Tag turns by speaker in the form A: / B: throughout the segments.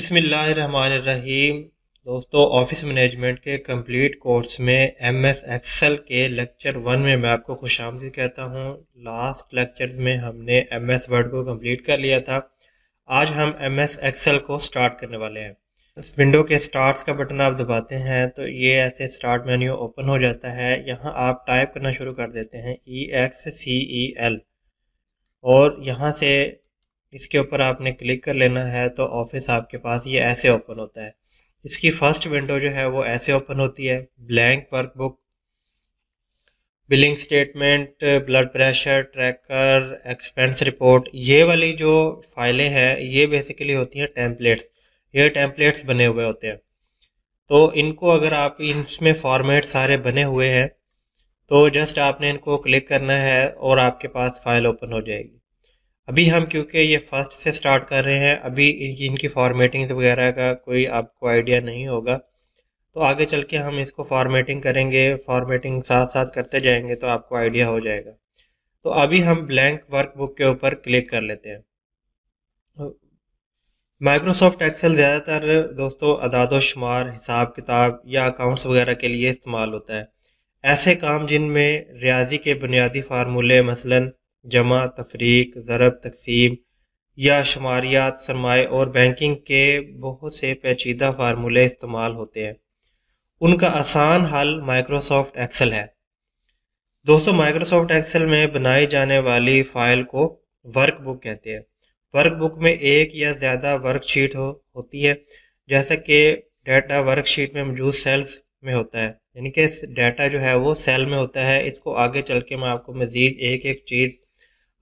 A: बिस्मिल्लाहिर्रहमानिर्रहीम। दोस्तों, office management के कंप्लीट कोर्स में एमएस एक्सेल के लेक्चर 1 में मैं आपको खुशामदीद कहता हूं। लास्ट लेक्चर में हमने एमएस वर्ड को कंप्लीट कर लिया था। आज हम एमएस एक्सेल को स्टार्ट करने वाले हैं। इस विंडो के स्टार्ट्स का बटन आप दबाते हैं तो ये ऐसे स्टार्ट मेन्यू ओपन हो जाता है। यहाँ आप टाइप करना शुरू कर देते हैं EXCEL और यहाँ से इसके ऊपर आपने क्लिक कर लेना है तो ऑफिस आपके पास ये ऐसे ओपन होता है। इसकी फर्स्ट विंडो जो है वो ऐसे ओपन होती है, blank workbook, billing statement, blood pressure tracker, expense report. ये वाली जो फाइलें हैं ये बेसिकली होती हैं टेम्पलेट्स। ये टेम्पलेट्स बने हुए होते हैं। तो इनको अगर आप इसमें फॉर्मेट सारे बने हुए हैं तो जस्ट आपने इनको क्लिक करना है और आपके पास फाइल ओपन हो जाएगी। अभी हम क्योंकि ये फर्स्ट से स्टार्ट कर रहे हैं, अभी इनकी फॉर्मेटिंग वगैरह का कोई आपको आइडिया नहीं होगा, तो आगे चल के हम इसको फॉर्मेटिंग करेंगे, फॉर्मेटिंग साथ साथ करते जाएंगे तो आपको आइडिया हो जाएगा। तो अभी हम ब्लैंक वर्कबुक के ऊपर क्लिक कर लेते हैं। माइक्रोसॉफ्ट एक्सेल ज़्यादातर दोस्तों अदाद शुमार, हिसाब किताब या अकाउंट्स वगैरह के लिए इस्तेमाल होता है। ऐसे काम जिनमें रियाजी के बुनियादी फार्मूले मसलन जमा, तफरीक, ज़रब, तकसीम या शुमारियात, सरमाए और बैंकिंग के बहुत से पेचीदा फार्मूले इस्तेमाल होते हैं, उनका आसान हल माइक्रोसॉफ्ट एक्सेल है। दोस्तों, माइक्रोसॉफ्ट एक्सेल में बनाई जाने वाली फ़ाइल को वर्कबुक कहते हैं। वर्कबुक में एक या ज़्यादा वर्कशीट होती है, जैसे कि डाटा वर्कशीट में मौजूद सेल्स में होता है, यानी कि डाटा जो है वो सेल में होता है। इसको आगे चल के मैं आपको मज़ीद एक एक चीज़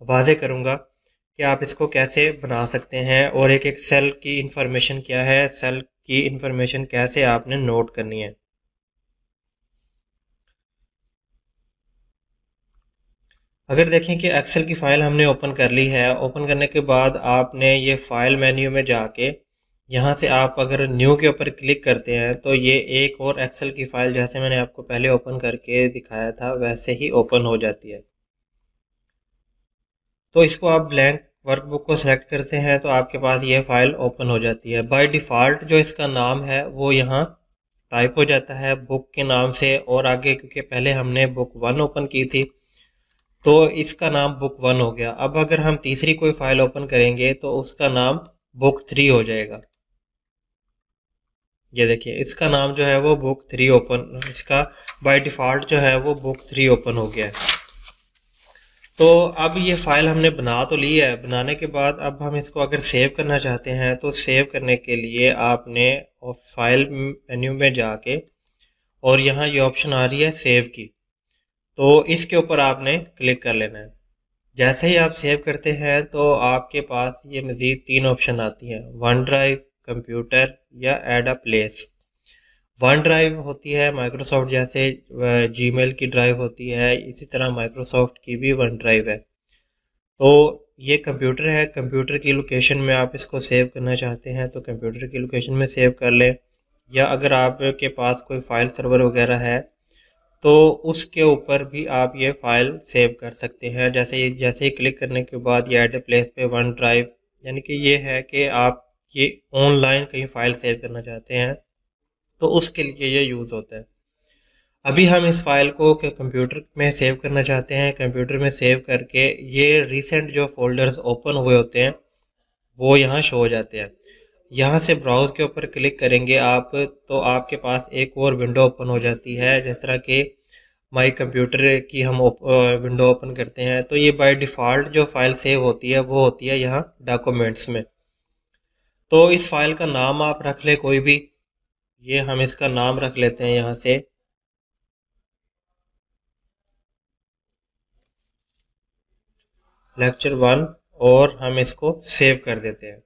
A: वाज़े करूँगा कि आप इसको कैसे बना सकते हैं और एक एक सेल की इंफॉर्मेशन क्या है, सेल की इंफॉर्मेशन कैसे आपने नोट करनी है। अगर देखें कि एक्सेल की फ़ाइल हमने ओपन कर ली है, ओपन करने के बाद आपने ये फ़ाइल मेन्यू में जाके यहाँ से आप अगर न्यू के ऊपर क्लिक करते हैं तो ये एक और एक्सेल की फ़ाइल जैसे मैंने आपको पहले ओपन करके दिखाया था वैसे ही ओपन हो जाती है। तो इसको आप ब्लैंक वर्कबुक को सिलेक्ट करते हैं तो आपके पास ये फ़ाइल ओपन हो जाती है। बाय डिफ़ॉल्ट जो इसका नाम है वो यहाँ टाइप हो जाता है बुक के नाम से, और आगे क्योंकि पहले हमने बुक 1 ओपन की थी तो इसका नाम बुक 1 हो गया। अब अगर हम तीसरी कोई फाइल ओपन करेंगे तो उसका नाम बुक 3 हो जाएगा। ये देखिए इसका नाम जो है वो बुक 3 ओपन, इसका बाय डिफ़ॉल्ट जो है वो बुक 3 ओपन हो गया है। तो अब ये फ़ाइल हमने बना तो ली है, बनाने के बाद अब हम इसको अगर सेव करना चाहते हैं तो सेव करने के लिए आपने फाइल मेन्यू में जाके और यहाँ ये ऑप्शन आ रही है सेव की, तो इसके ऊपर आपने क्लिक कर लेना है। जैसे ही आप सेव करते हैं तो आपके पास ये मज़ीद 3 ऑप्शन आती हैं, वन ड्राइव, कंप्यूटर या add a place. One drive होती है माइक्रोसॉफ्ट जैसे जीमेल की ड्राइव होती है, इसी तरह माइक्रोसॉफ्ट की भी वन ड्राइव है। तो ये कंप्यूटर है, कंप्यूटर की लोकेशन में आप इसको सेव करना चाहते हैं तो कंप्यूटर की लोकेशन में सेव कर लें, या अगर आपके पास कोई फ़ाइल सर्वर वगैरह है तो उसके ऊपर भी आप ये फ़ाइल सेव कर सकते हैं। जैसे ही क्लिक करने के बाद ये ऐड अ प्लेस पे वन ड्राइव, यानी कि ये है कि आप ये ऑनलाइन कहीं फ़ाइल सेव करना चाहते हैं तो उसके लिए ये यूज़ होता है। अभी हम इस फाइल को कंप्यूटर में सेव करना चाहते हैं। कंप्यूटर में सेव करके ये रिसेंट जो फोल्डर्स ओपन हुए होते हैं वो यहाँ शो हो जाते हैं। यहाँ से ब्राउज़ के ऊपर क्लिक करेंगे आप तो आपके पास एक और विंडो ओपन हो जाती है, जिस तरह के माई कंप्यूटर की हम विंडो ओपन करते हैं तो ये बाय डिफ़ॉल्ट जो फाइल सेव होती है वो होती है यहाँ डॉक्यूमेंट्स में। तो इस फाइल का नाम आप रख लें कोई भी, ये हम इसका नाम रख लेते हैं यहाँ से लेक्चर 1 और हम इसको सेव कर देते हैं।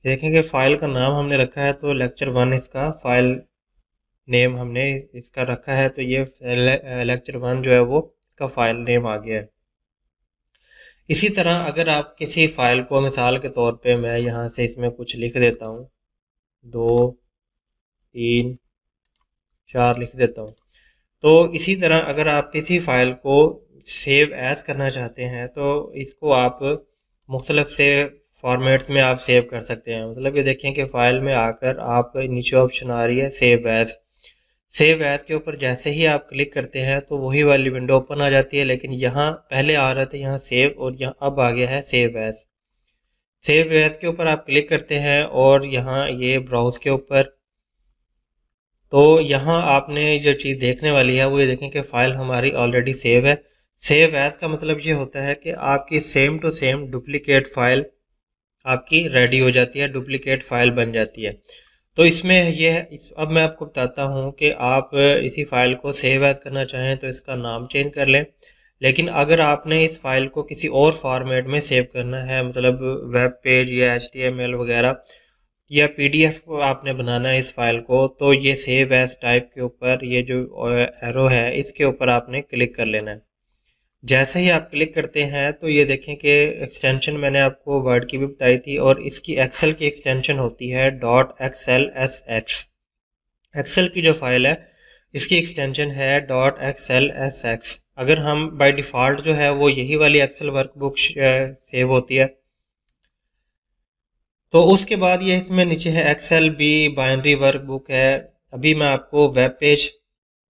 A: देखेंगे फाइल का नाम हमने रखा है तो लेक्चर 1 इसका फाइल नेम हमने इसका रखा है, तो ये लेक्चर 1 जो है वो इसका फाइल नेम आ गया है। इसी तरह अगर आप किसी फाइल को मिसाल के तौर पे मैं यहाँ से इसमें कुछ लिख देता हूँ, 2 3 4 लिख देता हूँ, तो इसी तरह अगर आप किसी फ़ाइल को सेव एज़ करना चाहते हैं तो इसको आप मुख्तलिफ से फॉर्मेट्स में आप सेव कर सकते हैं। मतलब ये देखें कि फ़ाइल में आकर आप नीचे ऑप्शन आ रही है सेव एज़। सेव एज़ के ऊपर जैसे ही आप क्लिक करते हैं तो वही वाली विंडो ओपन आ जाती है, लेकिन यहाँ पहले आ रहा था यहाँ सेव और यहाँ अब आ गया है सेव एज़। सेव एज़ के ऊपर आप क्लिक करते हैं और यहाँ ये ब्राउज़ के ऊपर, तो यहाँ आपने जो चीज़ देखने वाली है वो ये देखें कि फ़ाइल हमारी ऑलरेडी सेव है। सेव एज़ का मतलब ये होता है कि आपकी same to same duplicate file आपकी रेडी हो जाती है, डुप्लीकेट फ़ाइल बन जाती है। तो इसमें ये अब मैं आपको बताता हूँ कि आप इसी फ़ाइल को सेव एज़ करना चाहें तो इसका नाम चेंज कर लें। लेकिन अगर आपने इस फ़ाइल को किसी और फॉर्मेट में सेव करना है, मतलब वेब पेज या HTML वगैरह या PDF आपने बनाना है इस फाइल को, तो ये सेव एज टाइप के ऊपर ये जो एरो है इसके ऊपर आपने क्लिक कर लेना है। जैसे ही आप क्लिक करते हैं तो ये देखें कि एक्सटेंशन मैंने आपको वर्ड की भी बताई थी और इसकी एक्सेल की एक्सटेंशन होती है .xlsx। एक्सेल की जो फाइल है इसकी एक्सटेंशन है .xlsx। अगर हम बाय डिफ़ॉल्ट जो है वो यही वाली एक्सेल वर्कबुक सेव होती है, तो उसके बाद ये इसमें नीचे है एक्सेल बी बाइनरी वर्कबुक है। अभी मैं आपको वेब पेज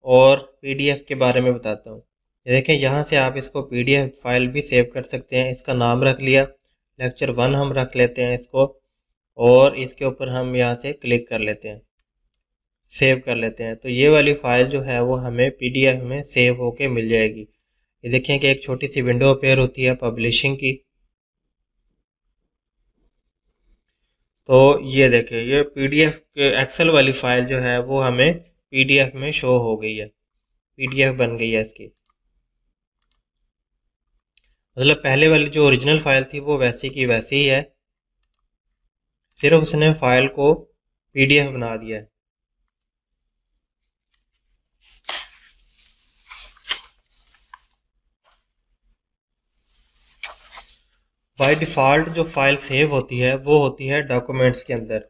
A: और PDF के बारे में बताता हूँ। ये देखें यहाँ से आप इसको PDF फाइल भी सेव कर सकते हैं। इसका नाम रख लिया लेक्चर 1 हम रख लेते हैं इसको, और इसके ऊपर हम यहाँ से क्लिक कर लेते हैं, सेव कर लेते हैं। तो ये वाली फ़ाइल जो है वो हमें PDF में सेव होके मिल जाएगी। ये देखें कि एक छोटी सी विंडो अपेयर होती है पब्लिशिंग की। तो ये देखें ये PDF एक्सेल वाली फाइल जो है वो हमें PDF में शो हो गई है, PDF बन गई है इसकी। मतलब पहले वाली जो ओरिजिनल फाइल थी वो वैसी की वैसी ही है, सिर्फ उसने फाइल को PDF बना दिया है। बाय डिफ़ॉल्ट जो फाइल सेव होती है वो होती है डॉक्यूमेंट्स के अंदर,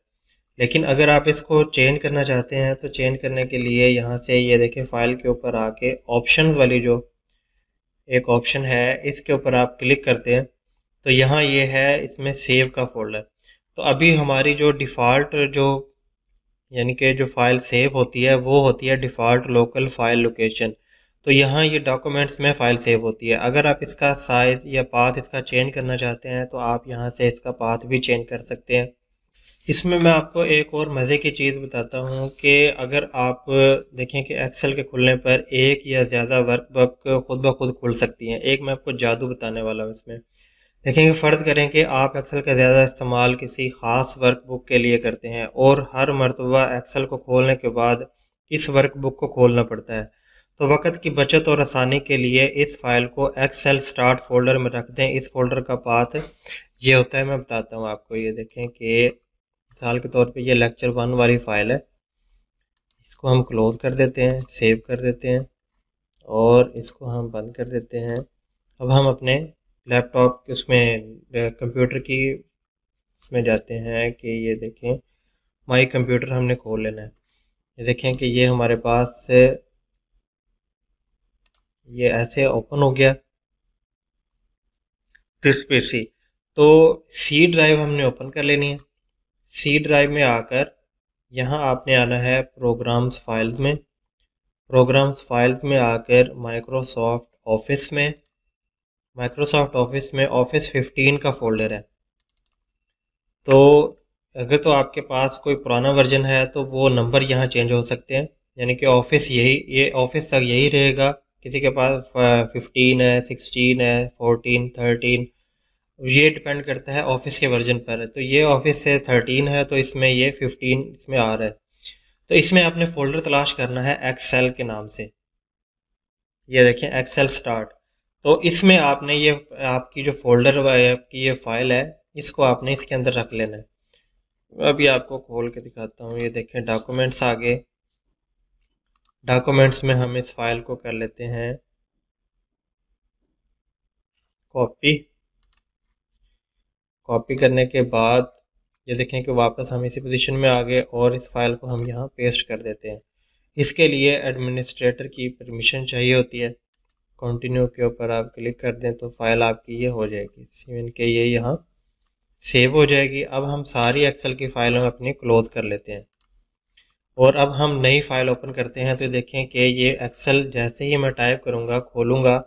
A: लेकिन अगर आप इसको चेंज करना चाहते हैं तो चेंज करने के लिए यहाँ से ये देखें फाइल के ऊपर आके ऑप्शन वाली जो एक ऑप्शन है इसके ऊपर आप क्लिक करते हैं तो यहाँ ये है इसमें सेव का फोल्डर। तो अभी हमारी जो डिफ़ॉल्ट जो यानी कि जो फाइल सेव होती है वो होती है डिफ़ॉल्ट लोकल फाइल लोकेशन। तो यहाँ ये डॉक्यूमेंट्स में फ़ाइल सेव होती है। अगर आप इसका साइज़ या पाथ इसका चेंज करना चाहते हैं तो आप यहाँ से इसका पाथ भी चेंज कर सकते हैं। इसमें मैं आपको एक और मज़े की चीज़ बताता हूँ कि अगर आप देखें कि एक्सेल के खुलने पर एक या ज़्यादा वर्कबुक खुद ब खुद खुल सकती हैं। एक मैं आपको जादू बताने वाला हूँ इसमें। देखेंगे फ़र्ज़ करें कि आप एक्सेल का ज़्यादा इस्तेमाल किसी ख़ास वर्कबुक के लिए करते हैं और हर मरतबा एक्सेल को खोलने के बाद इस वर्कबुक को खोलना पड़ता है। तो वक़्त की बचत और आसानी के लिए इस फ़ाइल को एक्सेल स्टार्ट फ़ोल्डर में रख दें। इस फ़ोल्डर का पाथ ये होता है, मैं बताता हूँ आपको। ये देखें कि मिसाल के तौर पे ये लेक्चर 1 वाली फ़ाइल है, इसको हम क्लोज़ कर देते हैं, सेव कर देते हैं और इसको हम बंद कर देते हैं। अब हम अपने लैपटॉप के उसमें कंप्यूटर की उसमें जाते हैं कि ये देखें माई कंप्यूटर हमने खोल लेना है। ये देखें कि ये हमारे पास ये ऐसे ओपन हो गया दिस पीसी। तो सी ड्राइव हमने ओपन कर लेनी है। सी ड्राइव में आकर यहाँ आपने आना है प्रोग्राम्स फाइल्स में। प्रोग्राम्स फाइल्स में आकर माइक्रोसॉफ्ट ऑफिस में, माइक्रोसॉफ्ट ऑफिस में ऑफिस 15 का फोल्डर है। तो अगर तो आपके पास कोई पुराना वर्जन है तो वो नंबर यहाँ चेंज हो सकते हैं, यानी कि ऑफिस यही ये ऑफिस तक यही रहेगा। किसी के पास 15 है, 16 है, 14, 13, ये डिपेंड करता है ऑफिस के वर्जन पर। तो ये ऑफिस से 13 है तो इसमें ये 15 इसमें आ रहा है। तो इसमें आपने फोल्डर तलाश करना है एक्सेल के नाम से। ये देखें एक्सेल स्टार्ट। तो इसमें आपने ये आपकी जो फोल्डर आपकी ये फाइल है इसको आपने इसके अंदर रख लेना है। अभी आपको खोल के दिखाता हूँ। ये देखें डॉक्यूमेंट्स आ गए। डॉक्यूमेंट्स में हम इस फाइल को कर लेते हैं कॉपी। कॉपी करने के बाद ये देखें कि वापस हम इसी पोजीशन में आ गए और इस फाइल को हम यहाँ पेस्ट कर देते हैं। इसके लिए एडमिनिस्ट्रेटर की परमिशन चाहिए होती है। कंटिन्यू के ऊपर आप क्लिक कर दें तो फाइल आपकी ये हो जाएगी, सीवन के ये यहाँ सेव हो जाएगी। अब हम सारी एक्सेल की फाइल हम अपनी क्लोज कर लेते हैं और अब हम नई फाइल ओपन करते हैं। तो देखें कि ये एक्सेल जैसे ही मैं टाइप करूँगा खोलूँगा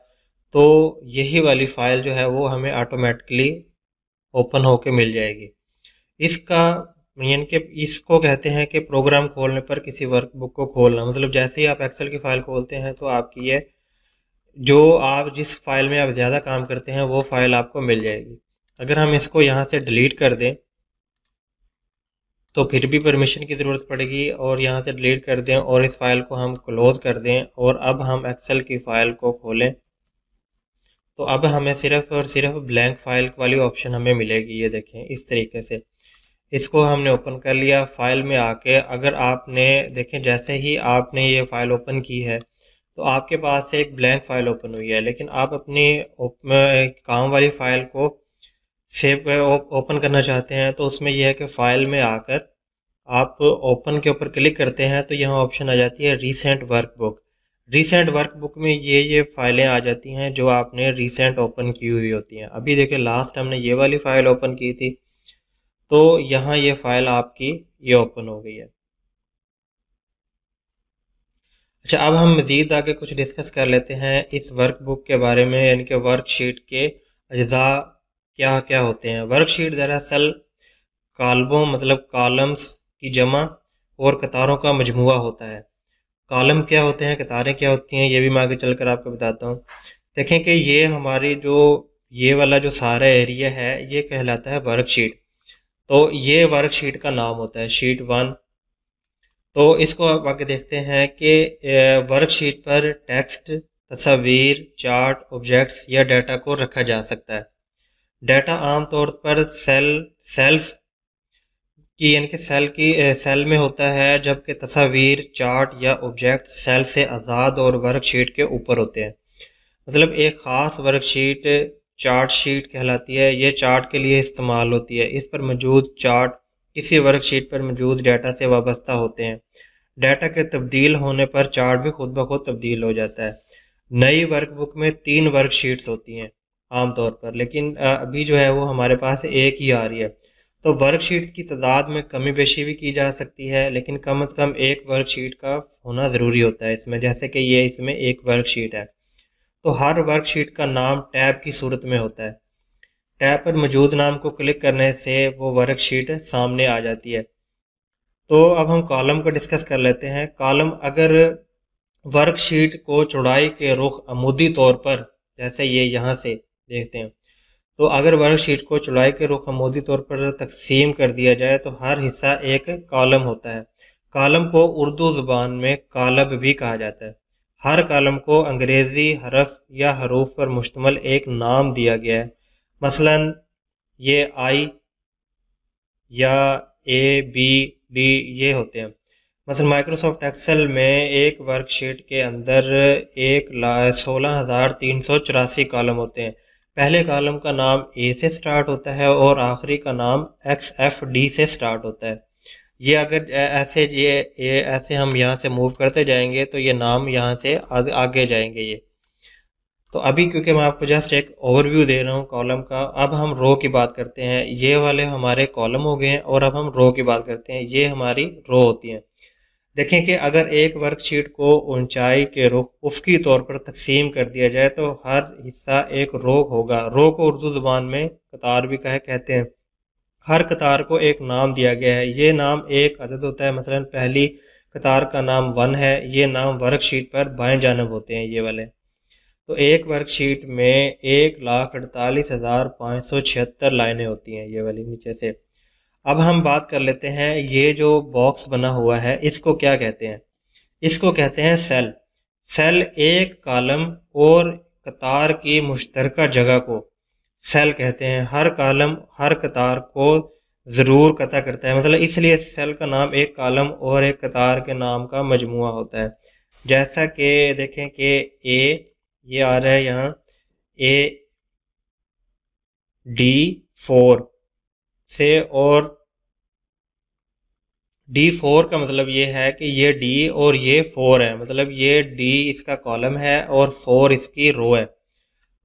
A: तो यही वाली फाइल जो है वो हमें ऑटोमेटिकली ओपन होके मिल जाएगी। इसका यानी कि इसको कहते हैं कि प्रोग्राम खोलने पर किसी वर्कबुक को खोलना, मतलब जैसे ही आप एक्सेल की फाइल खोलते हैं तो आपकी ये जो आप जिस फाइल में आप ज़्यादा काम करते हैं वो फाइल आपको मिल जाएगी। अगर हम इसको यहाँ से डिलीट कर दें तो फिर भी परमिशन की ज़रूरत पड़ेगी, और यहाँ से डिलीट कर दें और इस फाइल को हम क्लोज़ कर दें और अब हम एक्सेल की फ़ाइल को खोलें तो अब हमें सिर्फ और सिर्फ ब्लैंक फाइल वाली ऑप्शन हमें मिलेगी। ये देखें इस तरीके से इसको हमने ओपन कर लिया। फाइल में आके अगर आपने देखें जैसे ही आपने ये फाइल ओपन की है तो आपके पास से एक ब्लैंक फाइल ओपन हुई है, लेकिन आप अपनी काम वाली फाइल को सेव ओपन करना चाहते हैं तो उसमें यह है कि फाइल में आकर आप ओपन के ऊपर क्लिक करते हैं तो यहाँ ऑप्शन आ जाती है रीसेंट वर्कबुक। रीसेंट वर्कबुक में ये फाइलें आ जाती हैं जो आपने रीसेंट ओपन की हुई होती हैं। अभी देखिए लास्ट हमने ये वाली फाइल ओपन की थी तो यहाँ ये फाइल आपकी ये ओपन हो गई है। अच्छा, अब हम मज़ीद आगे कुछ डिस्कस कर लेते हैं इस वर्कबुक के बारे में, यानी कि वर्कशीट के अज्जा क्या क्या होते हैं। वर्कशीट दरअसल कालमों मतलब कॉलम्स की जमा और कतारों का मजमुआ होता है। कॉलम क्या होते हैं, कतारें क्या होती हैं, ये भी मैं आगे चलकर आपको बताता हूँ। देखें कि ये हमारी जो ये वाला जो सारा एरिया है ये कहलाता है वर्कशीट। तो ये वर्कशीट का नाम होता है शीट 1। तो इसको आप आगे देखते हैं कि वर्कशीट पर टेक्स्ट, तस्वीर, चार्ट, ऑब्जेक्ट्स या डाटा को रखा जा सकता है। डाटा आमतौर पर सेल्स की यानी कि सेल में होता है, जबकि तस्वीर, चार्ट या ऑब्जेक्ट सेल से आज़ाद और वर्कशीट के ऊपर होते हैं। मतलब एक ख़ास वर्कशीट चार्ट शीट कहलाती है। ये चार्ट के लिए इस्तेमाल होती है। इस पर मौजूद चार्ट किसी वर्कशीट पर मौजूद डाटा से वाबस्ता होते हैं। डाटा के तब्दील होने पर चार्ट भी खुद ब खुद तब्दील हो जाता है। नई वर्कबुक में 3 वर्कशीट्स होती हैं आमतौर पर, लेकिन अभी जो है वो हमारे पास एक ही आ रही है। तो वर्कशीट्स की तादाद में कमी बेशी भी की जा सकती है, लेकिन कम से कम एक वर्कशीट का होना ज़रूरी होता है इसमें। जैसे कि ये इसमें एक वर्कशीट है तो हर वर्कशीट का नाम टैब की सूरत में होता है। टैब पर मौजूद नाम को क्लिक करने से वो वर्कशीट सामने आ जाती है। तो अब हम कॉलम को डिस्कस कर लेते हैं। कॉलम अगर वर्कशीट को चौड़ाई के रुख अमूदी तौर पर, जैसे ये यहाँ से देखते हैं, तो अगर वर्कशीट को चौड़ाई के रुख अमूदी तौर पर तकसीम कर दिया जाए तो हर हिस्सा एक कॉलम होता है। कॉलम को उर्दू ज़ुबान में कालब भी कहा जाता है। हर कॉलम को अंग्रेज़ी हरफ या हरूफ पर मुश्तमल एक नाम दिया गया है। मसलन ये आई या ए बी डी ये होते हैं। मसलन माइक्रोसॉफ्ट एक्सेल में एक वर्कशीट के अंदर 1,16,384 कॉलम होते हैं। पहले कॉलम का नाम ए से स्टार्ट होता है और आखिरी का नाम XFD से स्टार्ट होता है। ये अगर ऐसे हम यहाँ से मूव करते जाएंगे तो ये नाम यहाँ से आगे जाएंगे ये। तो अभी क्योंकि मैं आपको जस्ट एक ओवरव्यू दे रहा हूँ कॉलम का, अब हम रो की बात करते हैं। ये वाले हमारे कॉलम हो गए हैं और अब हम रो की बात करते हैं। ये हमारी रो होती हैं। देखें कि अगर एक वर्कशीट को ऊंचाई के रुख उफ़क़ी तौर पर तकसीम कर दिया जाए तो हर हिस्सा एक रो होगा। रो को उर्दू ज़ुबान में कतार भी कहते हैं। हर कतार को एक नाम दिया गया है। ये नाम एक अदद होता है। मसलन पहली कतार का नाम 1 है। ये नाम वर्कशीट पर बाएं जानब होते हैं ये वाले। तो एक वर्कशीट में 1,48,576 लाइनें होती हैं ये वाली नीचे से। अब हम बात कर लेते हैं ये जो बॉक्स बना हुआ है इसको क्या कहते हैं। इसको कहते हैं सेल। सेल एक कॉलम और कतार की मुश्तरका जगह को सेल कहते हैं। हर कॉलम हर कतार को ज़रूर कता करता है, मतलब इसलिए सेल का नाम एक कॉलम और एक कतार के नाम का मजमुआ होता है। जैसा कि देखें कि ये आ रहा है यहाँ AD4 से और D4 का मतलब ये है कि ये D और ये 4 है, मतलब ये D इसका कॉलम है और 4 इसकी रो है।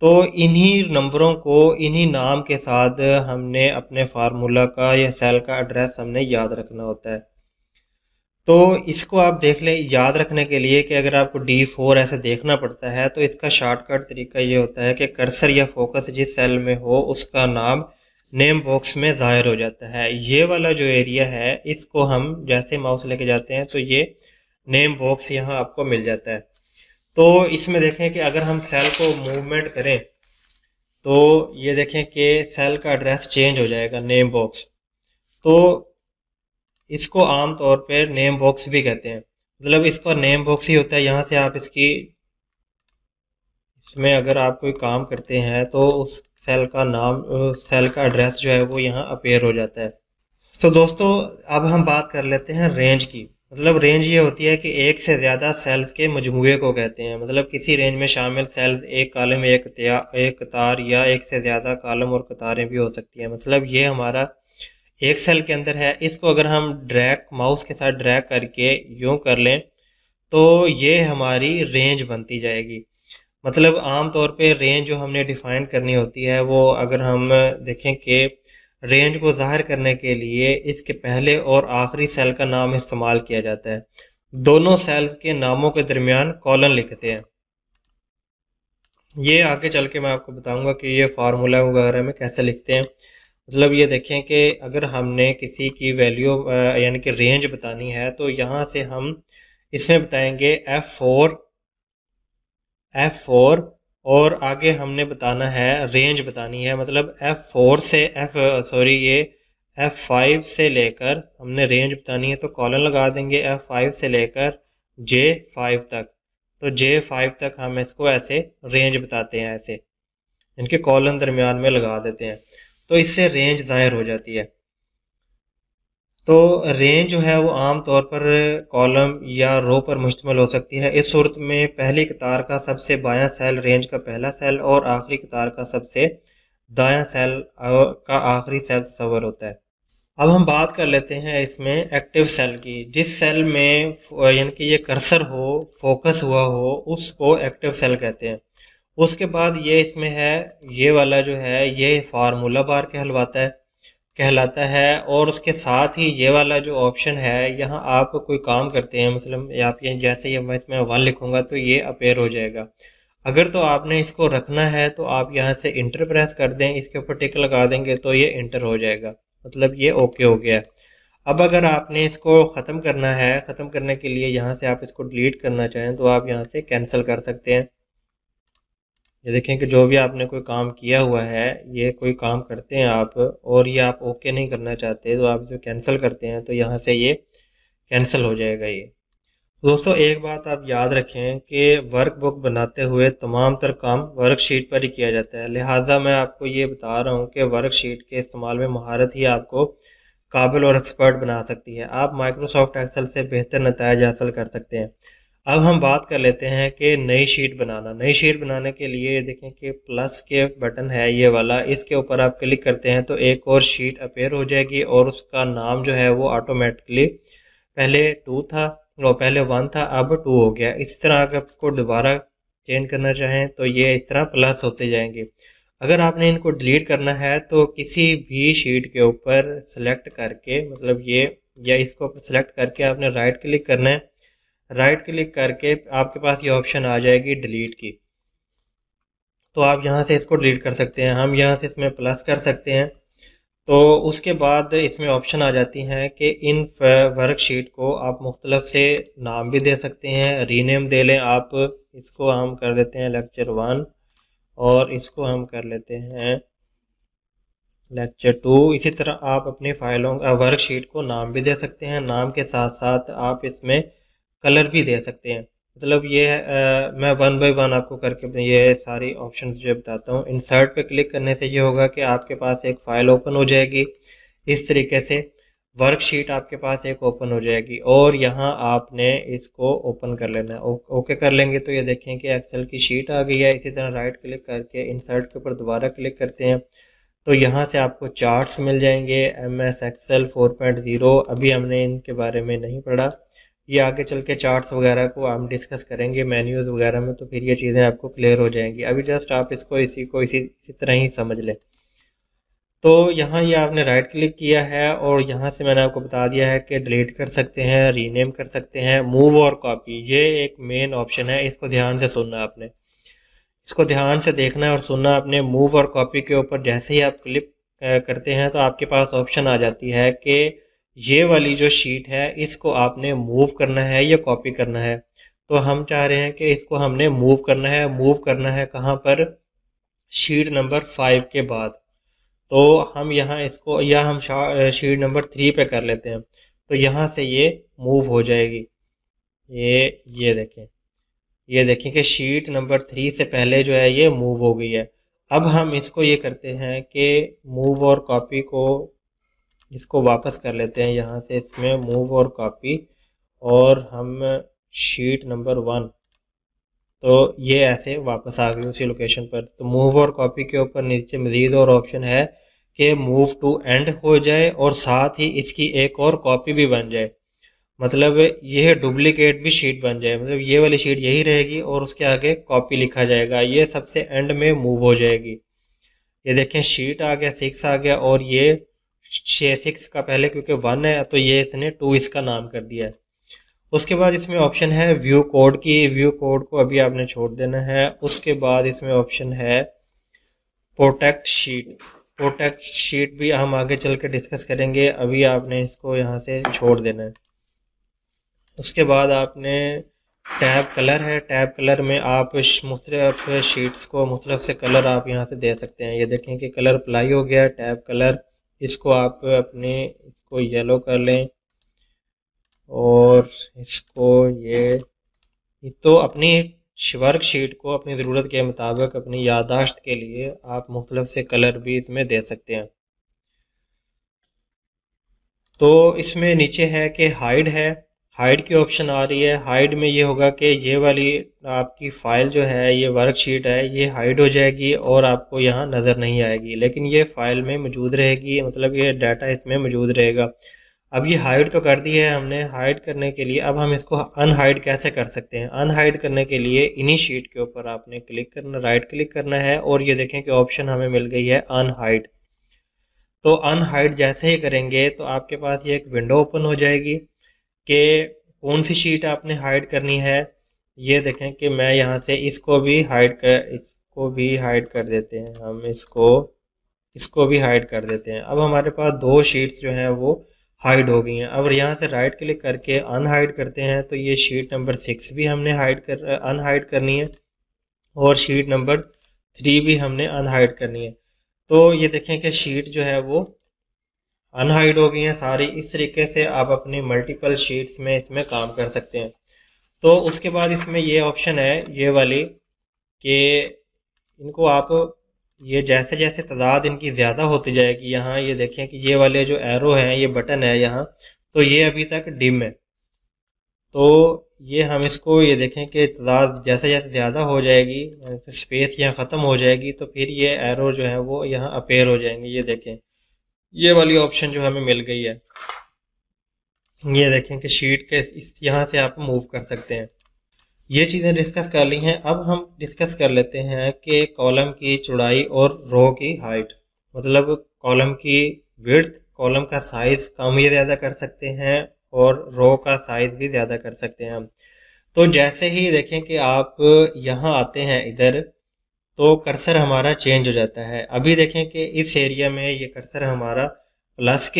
A: तो इन्हीं नंबरों को इन्हीं नाम के साथ हमने अपने फार्मूला का या सेल का एड्रेस हमने याद रखना होता है। तो इसको आप देख लें, याद रखने के लिए कि अगर आपको D4 ऐसे देखना पड़ता है तो इसका शॉर्टकट तरीका ये होता है कि कर्सर या फोकस जिस सेल में हो उसका नाम नेम बॉक्स में ज़ाहिर हो जाता है। ये वाला जो एरिया है इसको हम जैसे माउस लेके जाते हैं तो ये नेम बॉक्स यहाँ आपको मिल जाता है। तो इसमें देखें कि अगर हम सेल को मूवमेंट करें तो ये देखें कि सेल का एड्रेस चेंज हो जाएगा, नेम बॉक्स। तो इसको आम तौर पर नेम बॉक्स भी कहते हैं, मतलब इसका नेम बॉक्स ही होता है। यहाँ से आप इसमें अगर आप कोई काम करते हैं तो उस सेल का नाम, सेल का एड्रेस जो है वो यहाँ अपीयर हो जाता है। तो दोस्तों अब हम बात कर लेते हैं रेंज की। मतलब रेंज ये होती है कि एक से ज़्यादा सेल्स के मजमूए को कहते हैं। मतलब किसी रेंज में शामिल सेल्स एक कॉलम, एक कतार या एक से ज़्यादा कॉलम और कतारें भी हो सकती हैं। मतलब ये हमारा एक सेल के अंदर है, इसको अगर हम माउस के साथ ड्रैग करके यूं कर लें तो ये हमारी रेंज बनती जाएगी। मतलब आम तौर पे रेंज जो हमने डिफाइन करनी होती है वो अगर हम देखें कि रेंज को ज़ाहिर करने के लिए इसके पहले और आखिरी सेल का नाम इस्तेमाल किया जाता है। दोनों सेल्स के नामों के दरमियान कॉलन लिखते हैं। ये आगे चल के मैं आपको बताऊंगा कि ये फार्मूला वगैरह में कैसे लिखते हैं। मतलब ये देखें कि अगर हमने किसी की वैल्यू यानी कि रेंज बतानी है तो यहाँ से हम इसमें बताएंगे F4 और आगे हमने बताना है रेंज बतानी है। मतलब F4 से ये F5 से लेकर हमने रेंज बतानी है तो कॉलन लगा देंगे F5 से लेकर J5 तक। तो J5 तक हम इसको ऐसे रेंज बताते हैं, ऐसे इनके कॉलन दरमियान में लगा देते हैं तो इससे रेंज ज़ाहिर हो जाती है। तो रेंज जो है वो आम तौर पर कॉलम या रो पर मुश्तमिल हो सकती है। इस सूरत में पहली कतार का सबसे बायां सेल रेंज का पहला सेल और आखिरी कतार का सबसे दायां सेल का आखिरी सेल तस्वर होता है। अब हम बात कर लेते हैं इसमें एक्टिव सेल की। जिस सेल में यानी कि ये कर्सर हो, फोकस हुआ हो, उसको एक्टिव सेल कहते हैं। उसके बाद ये इसमें है, ये वाला जो है ये फार्मूला बार कहलाता है और उसके साथ ही ये वाला जो ऑप्शन है यहाँ आप कोई काम करते हैं, मतलब आप ये जैसे ये मैं इसमें 1 लिखूंगा तो ये अपीयर हो जाएगा। अगर तो आपने इसको रखना है तो आप यहाँ से इंटर प्रेस कर दें, इसके ऊपर टिक लगा देंगे तो ये इंटर हो जाएगा, मतलब ये ओके हो गया। अब अगर आपने इसको ख़त्म करना है, ख़त्म करने के लिए यहाँ से आप इसको डिलीट करना चाहें तो आप यहाँ से कैंसिल कर सकते हैं। ये देखें कि जो भी आपने कोई काम किया हुआ है, ये कोई काम करते हैं आप और ये आप ओके नहीं करना चाहते तो आप इसे कैंसिल करते हैं तो यहाँ से ये कैंसिल हो जाएगा। ये दोस्तों एक बात आप याद रखें कि वर्कबुक बनाते हुए तमाम तर काम वर्कशीट पर ही किया जाता है। लिहाजा मैं आपको ये बता रहा हूँ कि वर्कशीट के इस्तेमाल में महारत ही आपको काबिल और एक्सपर्ट बना सकती है। आप माइक्रोसॉफ्ट एक्सेल से बेहतर नताइज हासिल कर सकते हैं। अब हम बात कर लेते हैं कि नई शीट बनाना। नई शीट बनाने के लिए देखें कि प्लस के बटन है ये वाला, इसके ऊपर आप क्लिक करते हैं तो एक और शीट अपीयर हो जाएगी और उसका नाम जो है वो ऑटोमेटिकली पहले 2 था और पहले 1 था, अब 2 हो गया। इस तरह अगर आपको दोबारा चेंज करना चाहें तो ये इस तरह प्लस होते जाएंगे। अगर आपने इनको डिलीट करना है तो किसी भी शीट के ऊपर सेलेक्ट करके, मतलब ये या इसको सेलेक्ट करके आपने राइट क्लिक करना है। राइट क्लिक करके आपके पास ये ऑप्शन आ जाएगी डिलीट की, तो आप यहाँ से इसको डिलीट कर सकते हैं। हम यहाँ से इसमें प्लस कर सकते हैं। तो उसके बाद इसमें ऑप्शन आ जाती हैं कि इन वर्कशीट को आप मुख्तलिफ से नाम भी दे सकते हैं, रीनेम दे लें आप। इसको हम कर देते हैं लेक्चर 1 और इसको हम कर लेते हैं लेक्चर 2। इसी तरह आप अपनी फाइलों वर्कशीट को नाम भी दे सकते हैं, नाम के साथ साथ आप इसमें कलर भी दे सकते हैं। मतलब ये मैं 1 बाय 1 आपको करके ये सारी ऑप्शन जो बताता हूँ। इंसर्ट पे क्लिक करने से ये होगा कि आपके पास एक फ़ाइल ओपन हो जाएगी। इस तरीके से वर्कशीट आपके पास एक ओपन हो जाएगी और यहाँ आपने इसको ओपन कर लेना है। ओके कर लेंगे तो ये देखें कि एक्सेल की शीट आ गई है। इसी तरह राइट क्लिक करके इंसर्ट के ऊपर दोबारा क्लिक करते हैं तो यहाँ से आपको चार्ट्स मिल जाएंगे, MS Excel 4.0। अभी हमने इनके बारे में नहीं पढ़ा, ये आगे चल के चार्ट्स वगैरह को हम डिस्कस करेंगे मेन्यूज़ वगैरह में, तो फिर ये चीज़ें आपको क्लियर हो जाएंगी। अभी जस्ट आप इसको इसी तरह ही समझ लें। तो यहाँ ये आपने राइट क्लिक किया है और यहाँ से मैंने आपको बता दिया है कि डिलीट कर सकते हैं, रीनेम कर सकते हैं, मूव और कॉपी, ये एक मेन ऑप्शन है। इसको ध्यान से सुनना आपने, इसको ध्यान से देखना है और सुनना आपने। मूव और कॉपी के ऊपर जैसे ही आप क्लिक करते हैं तो आपके पास ऑप्शन आ जाती है कि ये वाली जो शीट है इसको आपने मूव करना है या कॉपी करना है। तो हम चाह रहे हैं कि इसको हमने मूव करना है। मूव करना है कहाँ पर? शीट नंबर 5 के बाद। तो हम यहाँ इसको, या हम शीट नंबर 3 पे कर लेते हैं, तो यहाँ से ये मूव हो जाएगी। ये देखें, ये देखें कि शीट नंबर 3 से पहले जो है ये मूव हो गई है। अब हम इसको ये करते हैं कि मूव और कॉपी को, इसको वापस कर लेते हैं यहाँ से, इसमें मूव और कॉपी, और हम शीट नंबर 1, तो ये ऐसे वापस आ गई उसी लोकेशन पर। तो मूव और कॉपी के ऊपर नीचे मज़ीद और ऑप्शन है कि मूव टू एंड हो जाए और साथ ही इसकी एक और कॉपी भी बन जाए, मतलब ये डुप्लीकेट भी शीट बन जाए, मतलब ये वाली शीट यही रहेगी और उसके आगे कॉपी लिखा जाएगा, ये सबसे एंड में मूव हो जाएगी। ये देखें शीट आ गया, 6 आ गया, और ये 6 का पहले क्योंकि 1 है तो ये इसने 2 इसका नाम कर दिया है। उसके बाद इसमें ऑप्शन है व्यू कोड की, व्यू कोड को अभी आपने छोड़ देना है। उसके बाद इसमें ऑप्शन है प्रोटेक्ट शीट। प्रोटेक्ट शीट भी हम आगे चल के डिस्कस करेंगे, अभी आपने इसको यहाँ से छोड़ देना है। उसके बाद आपने टैब कलर है, टैब कलर में आप मुख्तलिफ शीट्स को मुख्तलिफ से कलर आप यहाँ से दे सकते हैं। ये देखें कि कलर अप्लाई हो गया, टैब कलर, इसको आप अपने, इसको येलो कर लें और इसको ये तो अपनी वर्कशीट को अपनी ज़रूरत के मुताबिक अपनी याददाश्त के लिए आप मुख्तलिफ से कलर भी इसमें दे सकते हैं। तो इसमें नीचे है कि हाइड है, हाइड की ऑप्शन आ रही है। हाइड में ये होगा कि ये वाली आपकी फ़ाइल जो है, ये वर्कशीट है, ये हाइड हो जाएगी और आपको यहाँ नज़र नहीं आएगी, लेकिन ये फ़ाइल में मौजूद रहेगी, मतलब ये डाटा इसमें मौजूद रहेगा। अब ये हाइड तो कर दी है हमने। हाइड करने के लिए अब हम इसको अनहाइड कैसे कर सकते हैं? अनहाइड करने के लिए इन्हीं शीट के ऊपर आपने क्लिक करना, राइट क्लिक करना है, और ये देखें कि ऑप्शन हमें मिल गई है अनहाइड। तो अनहाइड जैसे ही करेंगे तो आपके पास ये एक विंडो ओपन हो जाएगी कि कौन सी शीट आपने हाइड करनी है। ये देखें कि मैं यहाँ से इसको भी हाइड कर देते हैं, हम इसको भी हाइड कर देते हैं। अब हमारे पास 2 शीट्स जो हैं वो हाइड हो गई हैं। अब यहाँ से राइट क्लिक करके अनहाइड करते हैं तो ये शीट नंबर 6 भी हमने अनहाइड करनी है, और शीट नंबर 3 भी हमने अनहाइड करनी है। तो ये देखें कि शीट जो है वो अनहाइड हो गई हैं सारी। इस तरीके से आप अपनी मल्टीपल शीट्स में इसमें काम कर सकते हैं। तो उसके बाद इसमें ये ऑप्शन है ये वाली कि इनको आप, ये जैसे जैसे तादाद इनकी ज़्यादा होती जाएगी, यहाँ ये देखें कि ये वाले जो एरो हैं, ये बटन है यहाँ, तो ये अभी तक डिम है। तो ये हम इसको, ये देखें कि तादाद जैसे जैसे ज़्यादा हो जाएगी, स्पेस यहाँ ख़त्म हो जाएगी, तो फिर ये एरो जो है वो यहाँ अपेयर हो जाएंगे। ये देखें ये वाली ऑप्शन जो हमें मिल गई है, ये देखें कि शीट के यहाँ से आप मूव कर सकते हैं। ये चीज़ें डिस्कस कर ली हैं। अब हम डिस्कस कर लेते हैं कि कॉलम की चौड़ाई और रो की हाइट, मतलब कॉलम की विड्थ, कॉलम का साइज़ कम या ज़्यादा कर सकते हैं और रो का साइज़ भी ज़्यादा कर सकते हैं हम। तो जैसे ही देखें कि आप यहाँ आते हैं इधर, तो कर्सर हमारा चेंज हो जाता है। अभी देखें कि इस एरिया में ये कर्सर हमारा प्लस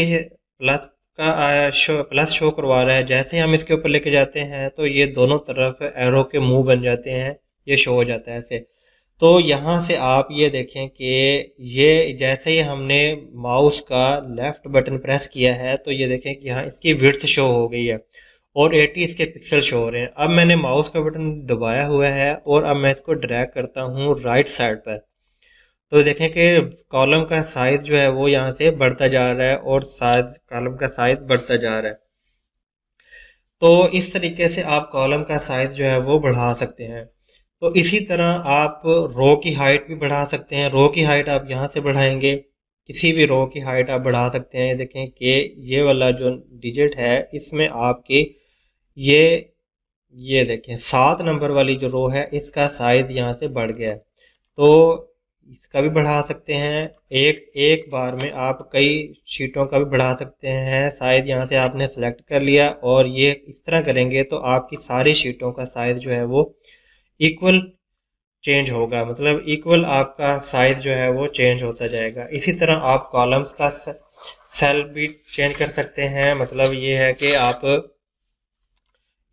A: शो करवा रहा है। जैसे हम इसके ऊपर लेके जाते हैं तो ये दोनों तरफ एरो के मुंह बन जाते हैं, ये शो हो जाता है ऐसे। तो यहाँ से आप ये देखें कि ये जैसे ही हमने माउस का लेफ़्ट बटन प्रेस किया है तो ये देखें कि यहाँ इसकी विड्थ शो हो गई है और 80 इसके पिक्सल शो हो रहे हैं। अब मैंने माउस का बटन दबाया हुआ है और अब मैं इसको ड्रैग करता हूँ राइट साइड पर, तो देखें कि कॉलम का साइज़ जो है वो यहाँ से बढ़ता जा रहा है और कॉलम का साइज़ बढ़ता जा रहा है। तो इस तरीके से आप कॉलम का साइज़ जो है वो बढ़ा सकते हैं। तो इसी तरह आप रो की हाइट भी बढ़ा सकते हैं। रो की हाइट आप यहाँ से बढ़ाएंगे, किसी भी रो की हाइट आप बढ़ा सकते हैं। ये देखें कि ये वाला जो डिजिट है इसमें आपकी ये देखें 7 नंबर वाली जो रो है इसका साइज यहाँ से बढ़ गया है। तो इसका भी बढ़ा सकते हैं। एक बार में आप कई शीटों का भी बढ़ा सकते हैं। साइज यहाँ से आपने सेलेक्ट कर लिया और ये इस तरह करेंगे तो आपकी सारी शीटों का साइज जो है वो इक्वल चेंज होगा, मतलब इक्वल आपका साइज जो है वो चेंज होता जाएगा। इसी तरह आप कॉलम्स का सेल भी चेंज कर सकते हैं। मतलब ये है कि आप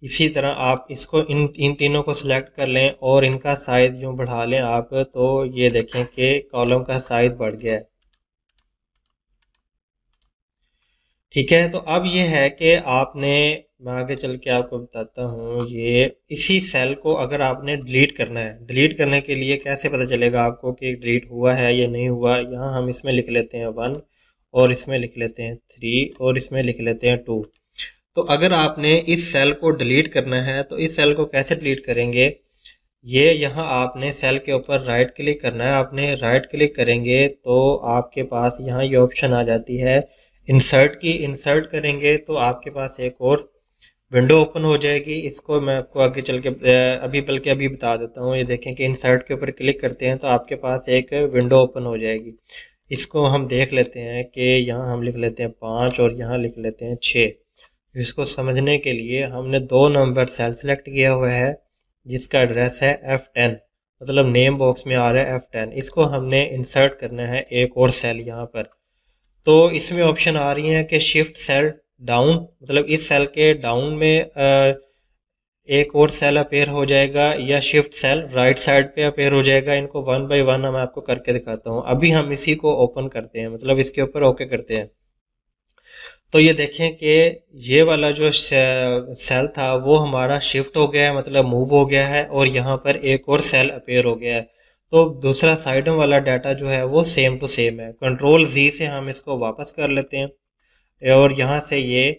A: इसी तरह आप इसको इन तीनों को सिलेक्ट कर लें और इनका साइज यूँ बढ़ा लें आप, तो ये देखें कि कॉलम का साइज बढ़ गया है। ठीक है, तो अब ये है कि आपने, मैं आगे चल के आपको बताता हूँ, ये इसी सेल को अगर आपने डिलीट करना है, डिलीट करने के लिए कैसे पता चलेगा आपको कि डिलीट हुआ है या नहीं हुआ। यहाँ हम इसमें लिख लेते हैं 1 और इसमें लिख लेते हैं 3 और इसमें लिख लेते हैं 2। तो अगर आपने इस सेल को डिलीट करना है तो इस सेल को कैसे डिलीट करेंगे, ये यहाँ आपने सेल के ऊपर राइट क्लिक करना है। आपने राइट क्लिक करेंगे तो आपके पास यहाँ ये ऑप्शन आ जाती है इंसर्ट की। इंसर्ट करेंगे तो आपके पास एक और विंडो ओपन हो जाएगी। इसको मैं आपको आगे चल के अभी बता देता हूँ। ये देखें कि इंसर्ट के ऊपर क्लिक करते हैं तो आपके पास एक विंडो ओपन हो जाएगी। इसको हम देख लेते हैं कि यहाँ हम लिख लेते हैं 5 और यहाँ लिख लेते हैं 6। इसको समझने के लिए हमने 2 नंबर सेल सेलेक्ट किया हुआ है जिसका एड्रेस है F10, मतलब नेम बॉक्स में आ रहा है F10। इसको हमने इंसर्ट करना है एक और सेल यहाँ पर। तो इसमें ऑप्शन आ रही हैं कि शिफ्ट सेल डाउन, मतलब इस सेल के डाउन में एक और सेल अपेयर हो जाएगा, या शिफ्ट सेल राइट साइड पे अपेयर हो जाएगा। इनको 1 बाय 1 मैं आपको करके दिखाता हूँ। अभी हम इसी को ओपन करते हैं, मतलब इसके ऊपर ओके करते हैं। तो ये देखें कि ये वाला जो सेल था वो हमारा शिफ्ट हो गया है, मतलब मूव हो गया है, और यहाँ पर एक और सेल अपेयर हो गया है। तो दूसरा साइड वाला डाटा जो है वो सेम टू सेम है। कंट्रोल Z से हम इसको वापस कर लेते हैं और यहाँ से ये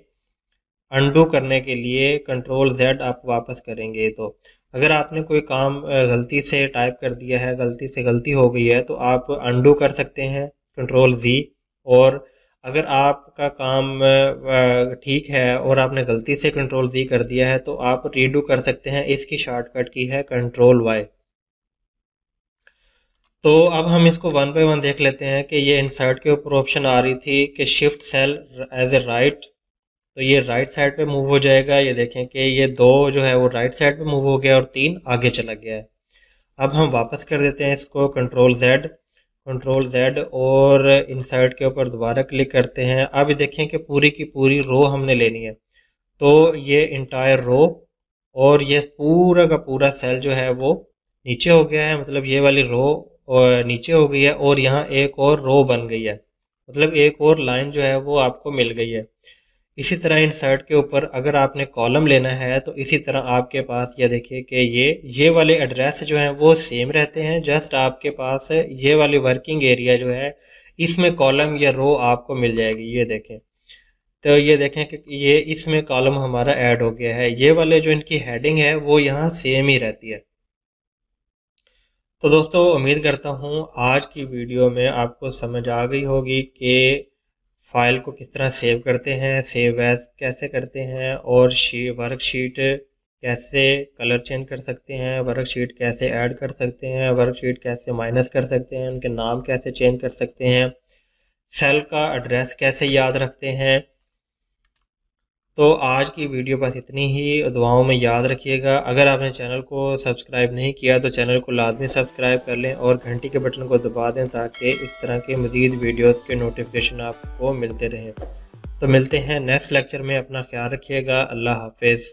A: अनडू करने के लिए कंट्रोल Z आप वापस करेंगे। तो अगर आपने कोई काम गलती से टाइप कर दिया है, गलती हो गई है, तो आप अनडू कर सकते हैं कंट्रोल Z। और अगर आपका काम ठीक है और आपने गलती से कंट्रोल Z कर दिया है तो आप रीडू कर सकते हैं। इसकी शॉर्टकट की है कंट्रोल Y। तो अब हम इसको 1 बाय 1 देख लेते हैं कि ये इंसर्ट के ऊपर ऑप्शन आ रही थी कि shift cell as a right, तो ये राइट साइड पे मूव हो जाएगा। ये देखें कि ये 2 जो है वो राइट साइड पे मूव हो गया और 3 आगे चला गया है। अब हम वापस कर देते हैं इसको कंट्रोल Z और इंसर्ट के ऊपर दोबारा क्लिक करते हैं। अब देखें कि पूरी की पूरी रो हमने लेनी है। तो ये इंटायर रो और ये पूरा का पूरा सेल जो है वो नीचे हो गया है, मतलब ये वाली रो नीचे हो गई है और यहाँ एक और रो बन गई है, मतलब एक और लाइन जो है वो आपको मिल गई है। इसी तरह इंसर्ट के ऊपर अगर आपने कॉलम लेना है तो इसी तरह आपके पास ये देखिए कि ये वाले एड्रेस जो हैं वो सेम रहते हैं, जस्ट आपके पास ये वाली वर्किंग एरिया जो है इसमें कॉलम या रो आपको मिल जाएगी। ये देखें, तो ये देखें कि ये इसमें कॉलम हमारा ऐड हो गया है। ये वाले जो इनकी हेडिंग है वो यहाँ सेम ही रहती है। तो दोस्तों उम्मीद करता हूँ आज की वीडियो में आपको समझ आ गई होगी कि फाइल को किस तरह सेव करते हैं, सेव एज कैसे करते हैं, और वर्कशीट कैसे कलर चेंज कर सकते हैं, वर्कशीट कैसे ऐड कर सकते हैं, वर्कशीट कैसे माइनस कर सकते हैं, उनके नाम कैसे चेंज कर सकते हैं, सेल का एड्रेस कैसे याद रखते हैं। तो आज की वीडियो बस इतनी ही। दुआओं में याद रखिएगा। अगर आपने चैनल को सब्सक्राइब नहीं किया तो चैनल को लाजमी सब्सक्राइब कर लें और घंटी के बटन को दबा दें ताकि इस तरह के मज़ीद वीडियोस के नोटिफिकेशन आपको मिलते रहें। तो मिलते हैं नेक्स्ट लेक्चर में। अपना ख्याल रखिएगा। अल्लाह हाफिज़।